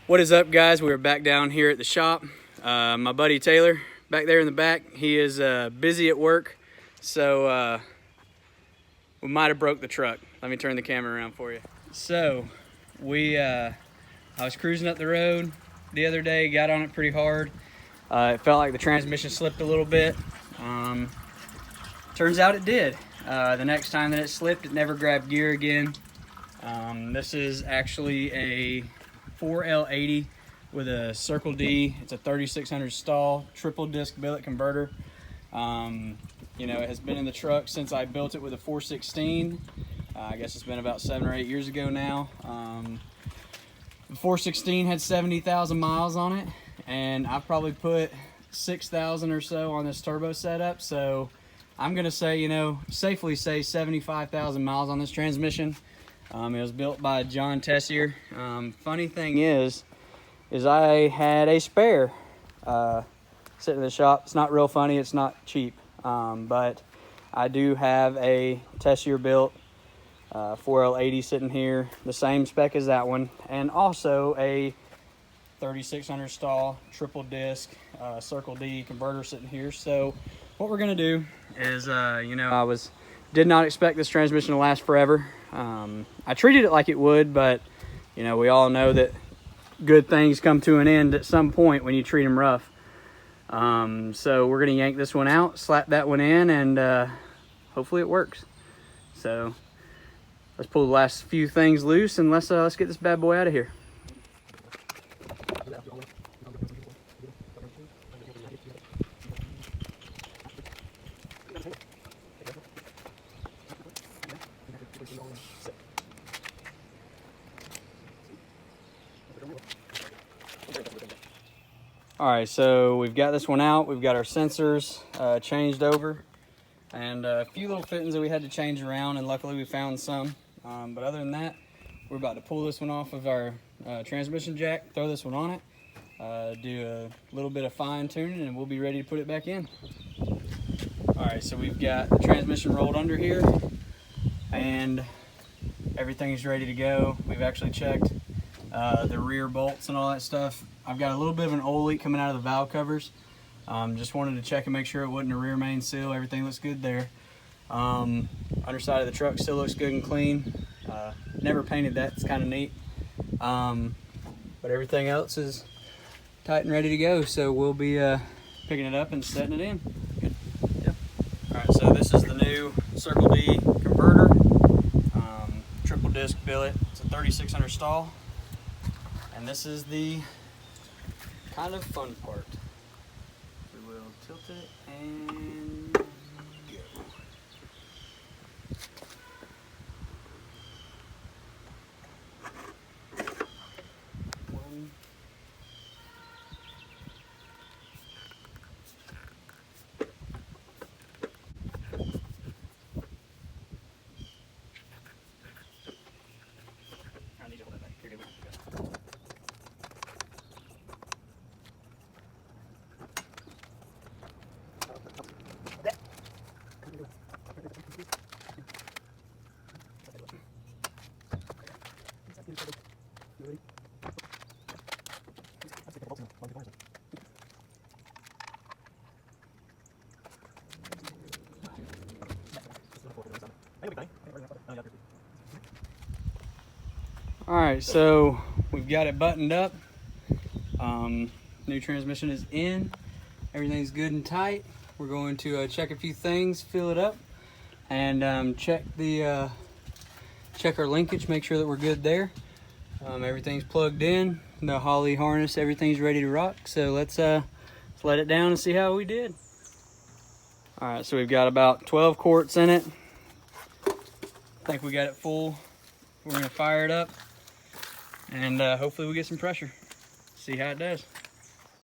What is up, guys? We're back down here at the shop. My buddy Taylor back there in the back, he is busy at work, so we might have broke the truck. Let me turn the camera around for you. So I was cruising up the road the other day, got on it pretty hard. It felt like the transmission slipped a little bit. Turns out it did. The next time that it slipped, it never grabbed gear again. This is actually a 4L80 with a Circle D. It's a 3600 stall triple disc billet converter. You know, it has been in the truck since I built it with a 416. I guess it's been about 7 or 8 years ago now. The 416 had 70,000 miles on it, and I've probably put 6,000 or so on this turbo setup. So I'm gonna say, you know, safely say 75,000 miles on this transmission. It was built by John Tessier. Funny thing is I had a spare sitting in the shop. It's not real funny, it's not cheap, but I do have a Tessier built 4L80 sitting here, the same spec as that one, and also a 3600 stall triple disc Circle D converter sitting here. So what we're gonna do is, you know, did not expect this transmission to last forever. I treated it like it would, but you know, we all know that good things come to an end at some point when you treat them rough. So we're gonna yank this one out, slap that one in, and hopefully it works. So let's pull the last few things loose and let's get this bad boy out of here. All right, so we've got this one out. We've got our sensors changed over, and a few little fittings that we had to change around, and luckily we found some. But other than that, we're about to pull this one off of our transmission jack, throw this one on it, do a little bit of fine tuning, and we'll be ready to put it back in. All right, so we've got the transmission rolled under here, and everything's ready to go. We've actually checked the rear bolts and all that stuff. I've got a little bit of an oil leak coming out of the valve covers. Just wanted to check and make sure it wasn't a rear main seal. Everything looks good there. Underside of the truck still looks good and clean. Never painted that, it's kind of neat. But everything else is tight and ready to go. So we'll be picking it up and setting it in. Good. Yep. All right, so this is the new Circle D converter. Triple disc billet. It's a 3600 stall. And this is the kind of fun part. We will tilt it and go. One. I need to hold that back. Here, all right, so we've got it buttoned up. New transmission is in. Everything's good and tight. We're going to check a few things, fill it up, and check our linkage, make sure that we're good there. Everything's plugged in, the Holly harness, everything's ready to rock. So let's let it down and see how we did. All right, so we've got about 12 quarts in it. I think we got it full. We're gonna fire it up, and hopefully we get some pressure. See how it does.